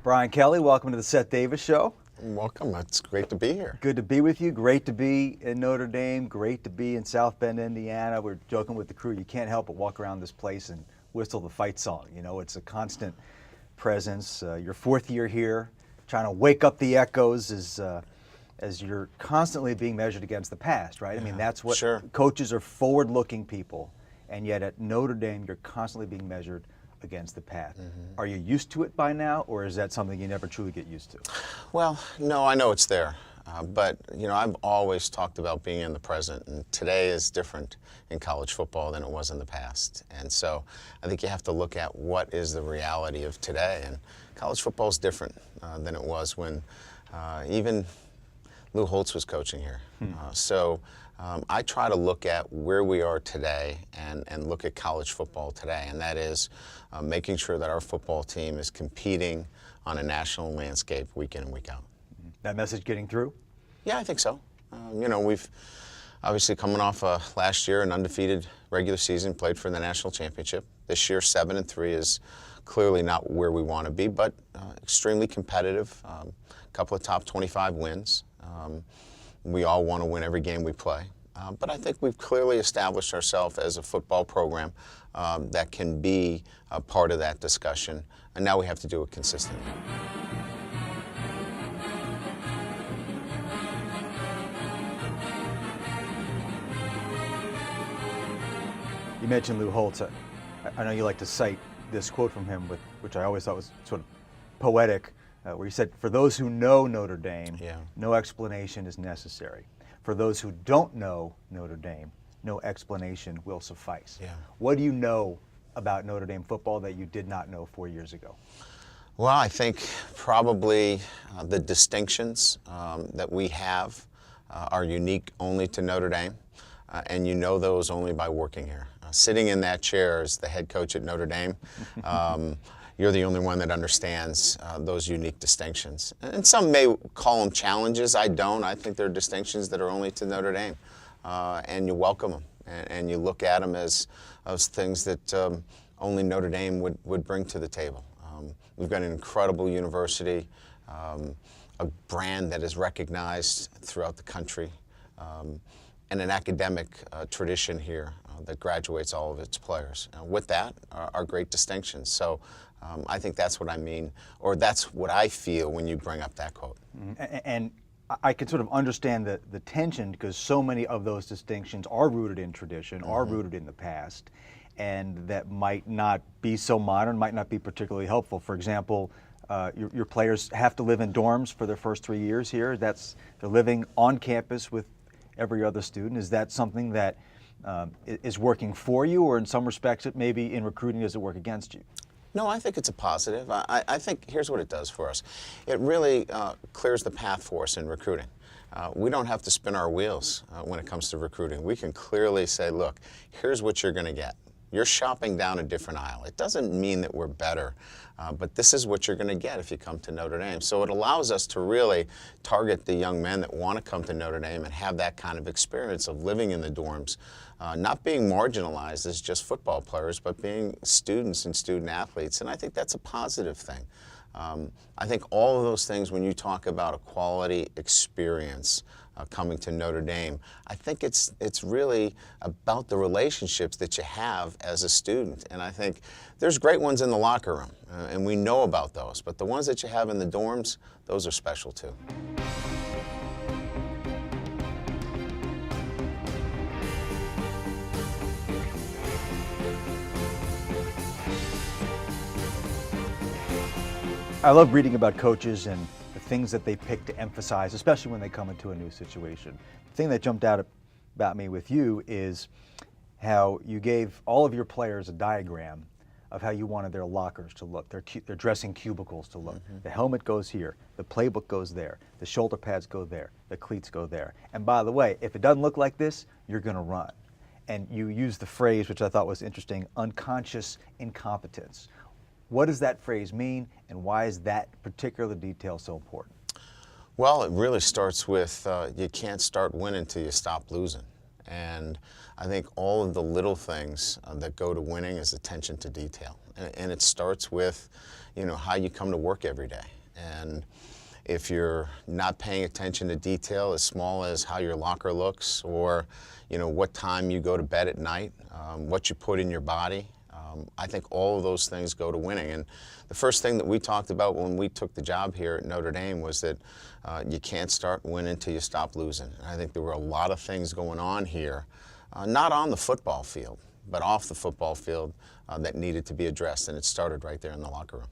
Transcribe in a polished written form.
Brian Kelly, welcome to the Seth Davis Show. Welcome. It's great to be here. Good to be with you. Great to be in Notre Dame. Great to be in South Bend, Indiana. We're joking with the crew. You can't help but walk around this place and whistle the fight song. You know, it's a constant presence. Your fourth year here, trying to wake up the echoes as you're constantly being measured against the past, right? I mean, that's what coaches are, forward-looking people. And yet at Notre Dame, you're constantly being measured against the past. Are you used to it by now, or is that something you never truly get used to? Well, no, I know it's there. But, you know, I've always talked about being in the present, and today is different in college football than it was in the past. And so I think you have to look at what is the reality of today. And college football is different than it was when even Lou Holtz was coaching here. I try to look at where we are today and look at college football today, and that is making sure that our football team is competing on a national landscape week in and week out. That message getting through? Yeah, I think so. You know, we've obviously coming off last year an undefeated regular season, played for the national championship. This year, 7-3 is clearly not where we want to be, but extremely competitive. A couple of top 25 wins. We all want to win every game we play. But I think we've clearly established ourselves as a football program that can be a part of that discussion, and now we have to do it consistently. You mentioned Lou Holtz. I know you like to cite this quote from him, which I always thought was sort of poetic, where he said, "For those who know Notre Dame, no explanation is necessary. For those who don't know Notre Dame, no explanation will suffice." What do you know about Notre Dame football that you did not know 4 years ago? Well, I think probably the distinctions that we have are unique only to Notre Dame, and you know those only by working here. Sitting in that chair as the head coach at Notre Dame, you're the only one that understands those unique distinctions. And some may call them challenges. I don't. I think they're distinctions that are only to Notre Dame. And you welcome them, and you look at them as things that only Notre Dame would bring to the table. We've got an incredible university, a brand that is recognized throughout the country, and an academic tradition here that graduates all of its players. With that are great distinctions. So I think that's what I mean, or that's what I feel when you bring up that quote. And I can sort of understand the tension, because so many of those distinctions are rooted in tradition, are rooted in the past, and that might not be so modern, might not be particularly helpful. For example, your players have to live in dorms for their first 3 years here. They're living on campus with every other student. Is that something that is working for you, or in some respects, it maybe in recruiting, does it work against you? No, I think it's a positive. I think here's what it does for us. It really clears the path for us in recruiting. We don't have to spin our wheels when it comes to recruiting. We can clearly say, look, here's what you're going to get. You're shopping down a different aisle. It doesn't mean that we're better, but this is what you're going to get if you come to Notre Dame. So it allows us to really target the young men that want to come to Notre Dame and have that kind of experience of living in the dorms, not being marginalized as just football players, but being students and student athletes. And I think that's a positive thing. I think all of those things, when you talk about a quality experience coming to Notre Dame, I think it's really about the relationships that you have as a student. And I think there's great ones in the locker room, and we know about those. But the ones that you have in the dorms, those are special too. I love reading about coaches and the things that they pick to emphasize, especially when they come into a new situation. The thing that jumped out about me with you is how you gave all of your players a diagram of how you wanted their lockers to look, their dressing cubicles to look. The helmet goes here, the playbook goes there, the shoulder pads go there, the cleats go there. And by the way, if it doesn't look like this, you're going to run. And you used the phrase, which I thought was interesting, unconscious incompetence. What does that phrase mean, and why is that particular detail so important? Well, it really starts with you can't start winning till you stop losing. And I think all of the little things that go to winning is attention to detail. And it starts with, how you come to work every day. And if you're not paying attention to detail as small as how your locker looks, or what time you go to bed at night, what you put in your body, I think all of those things go to winning. And the first thing that we talked about when we took the job here at Notre Dame was that you can't start winning until you stop losing. And I think there were a lot of things going on here, not on the football field, but off the football field, that needed to be addressed, and it started right there in the locker room.